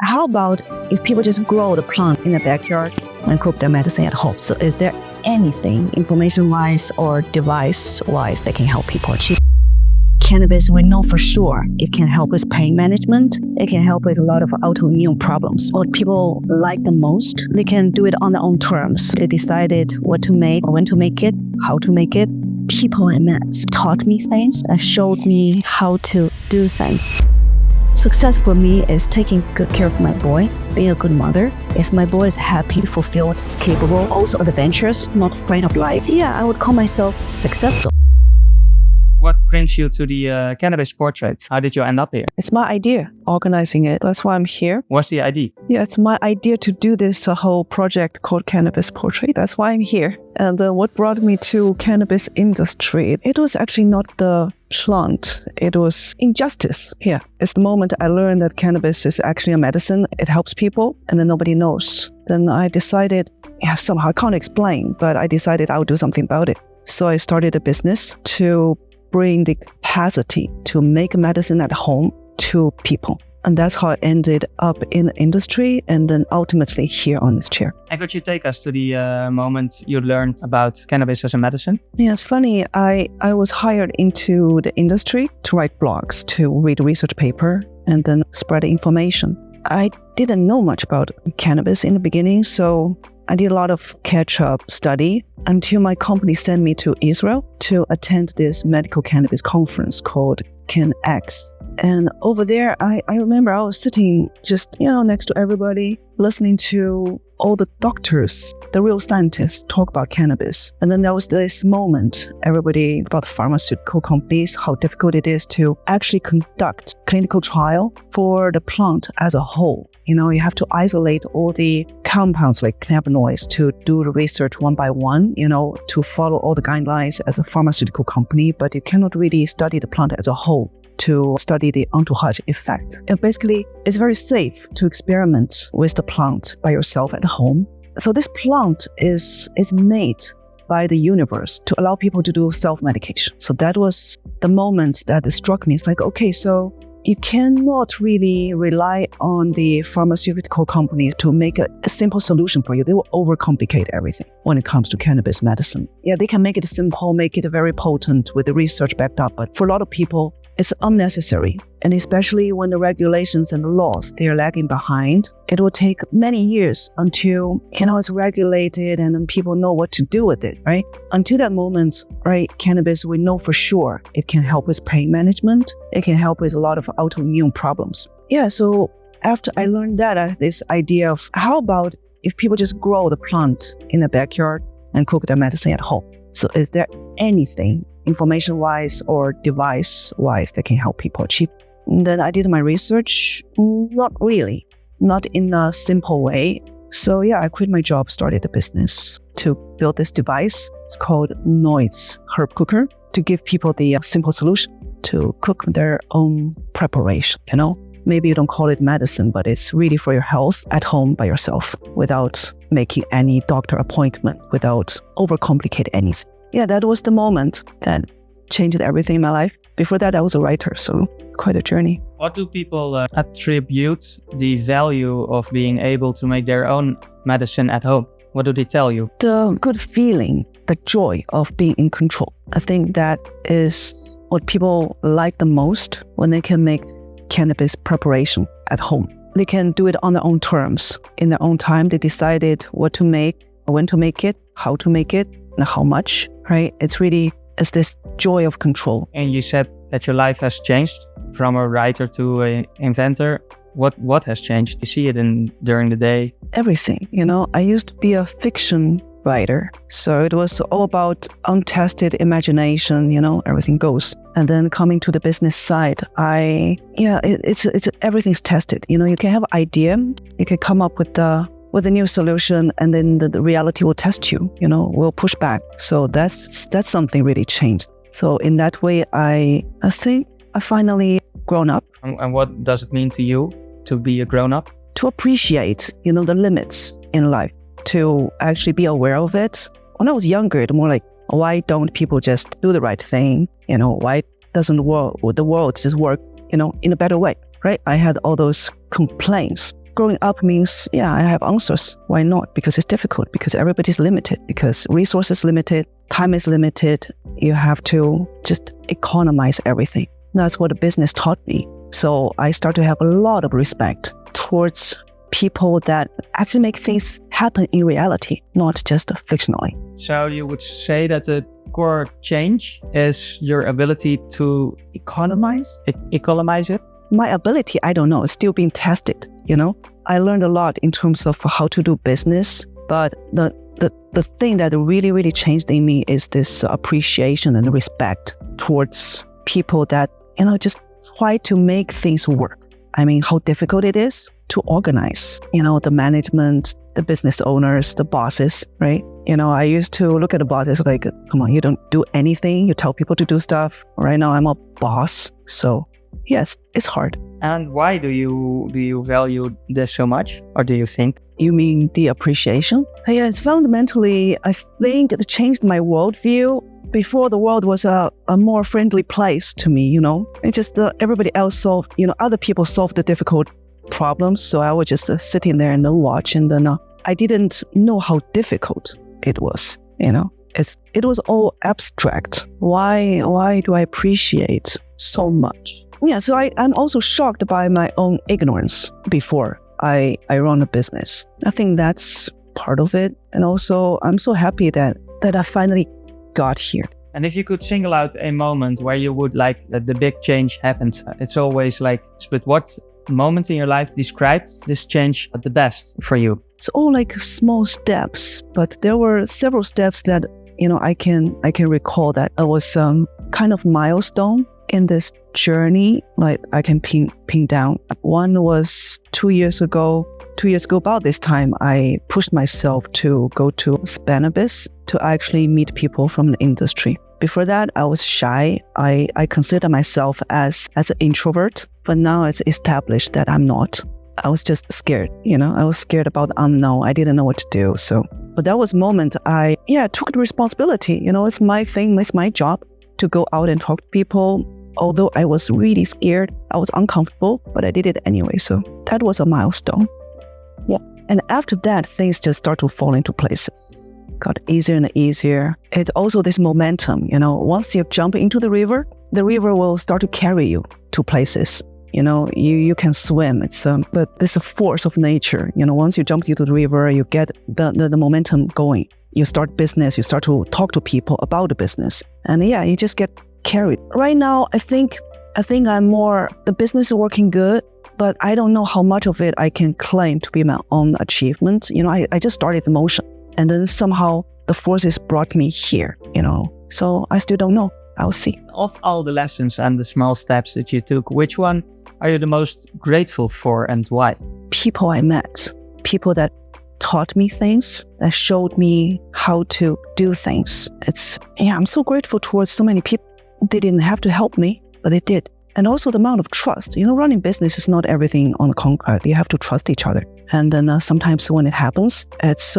how about if people just grow the plant in the backyard and cook their medicine at home? So is there anything information-wise or device-wise that can help people achieve? Cannabis, we know for sure it can help with pain management. It can help with a lot of autoimmune problems. What people like the most, they can do it on their own terms. They decided what to make, or when to make it, how to make it. People I met taught me things and showed me how to do things. Success for me is taking good care of my boy, being a good mother. If my boy is happy, fulfilled, capable, also adventurous, not afraid of life, I would call myself successful. What brings you to the Cannabis Portrait? How did you end up here? It's my idea, organizing it. That's why I'm here. What's the idea? Yeah, it's my idea to do this whole project called Cannabis Portrait. That's why I'm here. And what brought me to cannabis industry, it was actually not the plant. It was injustice. Yeah, it's the moment I learned that cannabis is actually a medicine. It helps people, and then nobody knows. Then I decided, somehow I can't explain, but I decided I would do something about it. So I started a business to bring the capacity to make medicine at home to people. And that's how I ended up in the industry and then ultimately here on this chair. And could you take us to the moment you learned about cannabis as a medicine? Yeah, it's funny. I was hired into the industry to write blogs, to read research paper, and then spread information. I didn't know much about cannabis in the beginning, so I did a lot of catch-up study until my company sent me to Israel to attend this medical cannabis conference called CanX. And over there, I remember I was sitting just, next to everybody, listening to all the doctors, the real scientists talk about cannabis. And then there was this moment, everybody about the pharmaceutical companies, how difficult it is to actually conduct clinical trial for the plant as a whole. You have to isolate all the compounds like cannabinoids to do the research one by one, to follow all the guidelines as a pharmaceutical company, but you cannot really study the plant as a whole to study the entourage effect. And basically, it's very safe to experiment with the plant by yourself at home. So this plant is made by the universe to allow people to do self-medication. So that was the moment that it struck me. It's like, okay, so you cannot really rely on the pharmaceutical companies to make a simple solution for you. They will overcomplicate everything when it comes to cannabis medicine. Yeah, they can make it simple, make it very potent with the research backed up. But for a lot of people, it's unnecessary. And especially when the regulations and the laws, they are lagging behind, it will take many years until, it's regulated and then people know what to do with it, right? Until that moment, right, cannabis, we know for sure it can help with pain management. It can help with a lot of autoimmune problems. Yeah, so after I learned that, this idea of how about if people just grow the plant in the backyard and cook their medicine at home? So is there anything information-wise or device-wise that can help people achieve? And then I did my research. Not really, not in a simple way. So I quit my job, started a business to build this device. It's called NOIDS herb cooker to give people the simple solution to cook their own preparation. Maybe you don't call it medicine, but it's really for your health at home by yourself without making any doctor appointment, without overcomplicate anything. Yeah, that was the moment that changed everything in my life. Before that, I was a writer, so quite a journey. What do people attribute the value of being able to make their own medicine at home? What do they tell you? The good feeling, the joy of being in control. I think that is what people like the most when they can make cannabis preparation at home. They can do it on their own terms. In their own time, they decided what to make, when to make it, how to make it, and how much, right? It's this joy of control. And you said that your life has changed from a writer to an inventor. What has changed? You see it during the day? Everything, I used to be a fiction writer. So it was all about untested imagination, everything goes. And then coming to the business side, it's everything's tested. You can have an idea, you can come up with a new solution, and then the reality will test you, will push back. So that's something really changed. So in that way, I think I finally grown up. And what does it mean to you to be a grown up? To appreciate, the limits in life, to actually be aware of it. When I was younger, it's more like, why don't people just do the right thing? Why doesn't the world just work, in a better way, right? I had all those complaints. growing up means, yeah, I have answers. Why not? Because it's difficult, because everybody's limited, because resources limited, time is limited. You have to just economize everything. That's what the business taught me. So I start to have a lot of respect towards people that actually make things happen in reality, not just fictionally. So you would say that the core change is your ability to economize it? My ability, I don't know, is still being tested, I learned a lot in terms of how to do business, but the thing that really, really changed in me is this appreciation and respect towards people that, just try to make things work. I mean, how difficult it is to organize, the management, the business owners, the bosses, right? I used to look at the bosses like, come on, you don't do anything. You tell people to do stuff. Right now, I'm a boss. So yes, it's hard. And why do you value this so much? Or do you think? You mean the appreciation? Yeah, it's fundamentally, I think it changed my worldview. Before, the world was a more friendly place to me, It's just everybody else solved, other people solved the difficult problems. So I was just sitting there and watch. And then I didn't know how difficult it was, It was all abstract. Why do I appreciate so much? Yeah, so I'm also shocked by my own ignorance before I run a business. I think that's part of it. And also, I'm so happy that I finally got here. And if you could single out a moment where you would like that the big change happened, it's always like, but what moment in your life described this change the best for you? It's all like small steps, but there were several steps that, I can recall that it was kind of milestone in this journey, like I can pin down. One was 2 years ago. 2 years ago, about this time, I pushed myself to go to Cannabis to actually meet people from the industry. Before that, I was shy. I consider myself as an introvert, but now it's established that I'm not. I was just scared, I was scared about the unknown. I didn't know what to do. But that was a moment I took the responsibility. It's my thing, it's my job to go out and talk to people. Although I was really scared, I was uncomfortable, but I did it anyway. So that was a milestone. Yeah. And after that, things just start to fall into places. Got easier and easier. It's also this momentum, once you jump into the river will start to carry you to places. You can swim. But it's a force of nature. Once you jump into the river, you get the momentum going. You start business, you start to talk to people about the business. And you just get carried. Right now, I think I'm more, the business is working good, but I don't know how much of it I can claim to be my own achievement. I just started the motion, and then somehow the forces brought me here, So I still don't know. I'll see. Of all the lessons and the small steps that you took, which one are you the most grateful for and why? People I met, people that taught me things, that showed me how to do things. I'm so grateful towards so many people. They didn't have to help me, but they did. And also the amount of trust. Running business is not everything on the concrete. You have to trust each other. And then sometimes when it happens, it's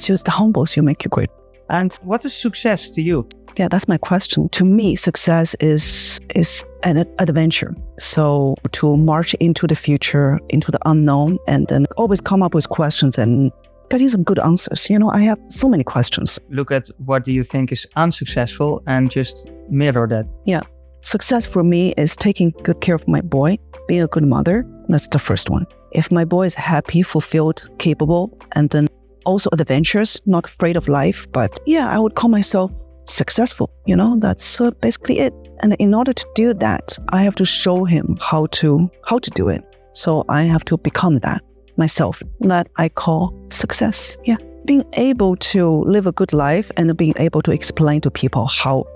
just humbles you, make you great. And what is success to you? Yeah, that's my question. To me, success is an adventure. So to march into the future, into the unknown, and then always come up with questions and getting some good answers. I have so many questions. Look at what do you think is unsuccessful and just mirror that. Yeah. Success for me is taking good care of my boy, being a good mother. That's the first one. If my boy is happy, fulfilled, capable, and then also adventurous, not afraid of life, but I would call myself successful. That's basically it. And in order to do that, I have to show him how to do it. So I have to become that myself. That I call success. Yeah. Being able to live a good life and being able to explain to people how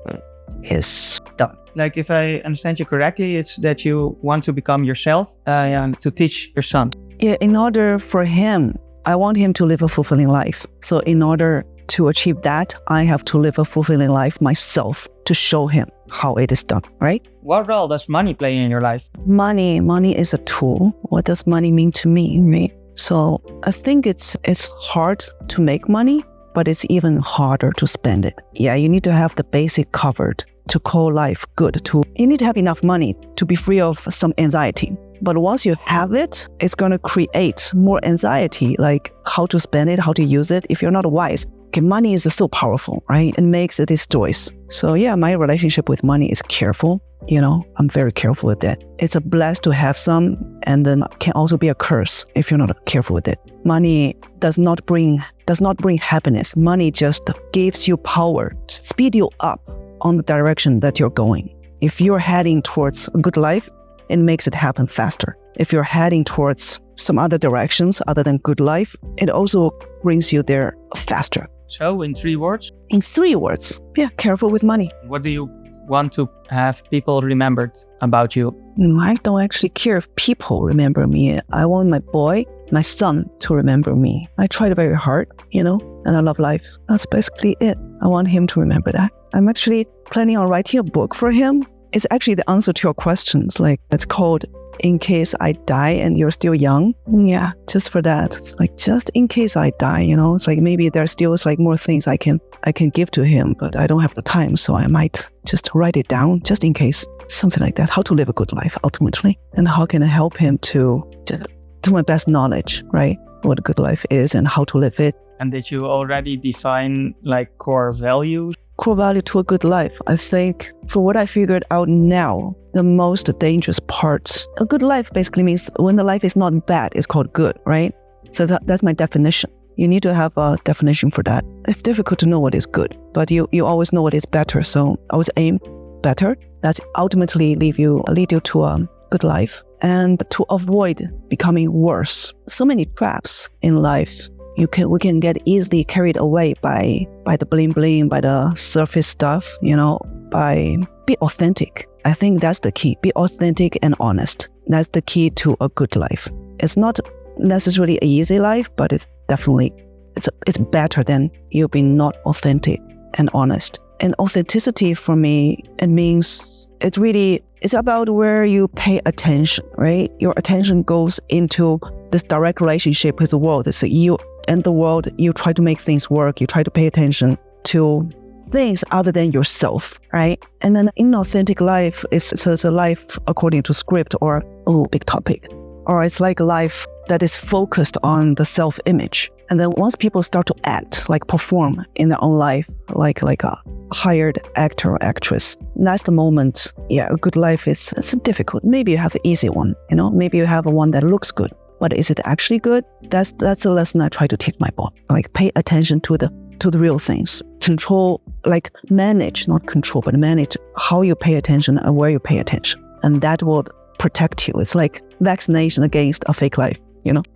it's done. Like if I understand you correctly, it's that you want to become yourself to teach your son. Yeah, in order for him, I want him to live a fulfilling life. So in order to achieve that, I have to live a fulfilling life myself to show him how it is done, right? What role does money play in your life? Money is a tool. What does money mean to me, right? So I think it's hard to make money, but it's even harder to spend it. Yeah, you need to have the basic covered to call life good. You need to have enough money to be free of some anxiety. But once you have it, it's going to create more anxiety, like how to spend it, how to use it. If you're not wise, okay, money is so powerful, right? It makes it destroys. So yeah, my relationship with money is careful. I'm very careful with that. It's a bless to have some, and then can also be a curse if you're not careful with it. Money does not bring happiness. Money just gives you power, speed you up on the direction that you're going. If you're heading towards a good life, it makes it happen faster. If you're heading towards some other directions other than good life, it also brings you there faster. So in 3 words? In 3 words, yeah, careful with money. What do you want to have people remembered about you? I don't actually care if people remember me. I want my son to remember me. I tried very hard, and I love life. That's basically it. I want him to remember that. I'm actually planning on writing a book for him. It's actually the answer to your questions. Like, it's called In Case I Die and You're Still Young. Yeah, just for that. It's like, just in case I die, it's like maybe there's still like more things I can give to him, but I don't have the time. So I might just write it down just in case, something like that. How to live a good life ultimately. And how can I help him to just to my best knowledge, right? What a good life is and how to live it. And did you already define like core values? Core value to a good life. I think for what I figured out now, the most dangerous part, a good life basically means when the life is not bad, it's called good, right? So that's my definition. You need to have a definition for that. It's difficult to know what is good, but you always know what is better. So I always aim better. That ultimately lead you to a good life, and to avoid becoming worse. So many traps in life. We can get easily carried away by the bling bling, by the surface stuff, by be authentic. I think that's the key. Be authentic and honest. That's the key to a good life. It's not necessarily an easy life, but it's definitely, it's better than you being not authentic and honest. And authenticity for me, it means it's about where you pay attention, right? Your attention goes into this direct relationship with the world. So you and the world, you try to make things work. You try to pay attention to things other than yourself, right? And then inauthentic life is a life according to script or, big topic. Or it's like a life that is focused on the self-image. And then once people start to act, like perform in their own life, like a hired actor or actress, that's the moment, a good life it's difficult. Maybe you have an easy one, maybe you have one that looks good. But is it actually good? That's a lesson I try to teach my boy. Like, pay attention to the real things. Control, like manage, not control, but manage how you pay attention and where you pay attention. And that will protect you. It's like vaccination against a fake life,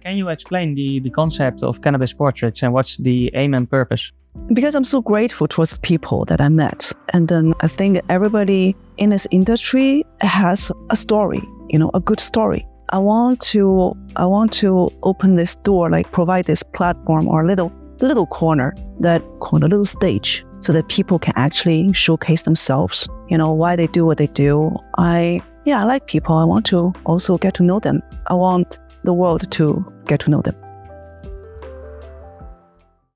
Can you explain the concept of cannabis portraits and what's the aim and purpose? Because I'm so grateful towards people that I met. And then I think everybody in this industry has a story, a good story. I want to open this door, like provide this platform or a little corner, that corner, little stage, so that people can actually showcase themselves, why they do what they do. I like people. I want to also get to know them. I want the world to get to know them.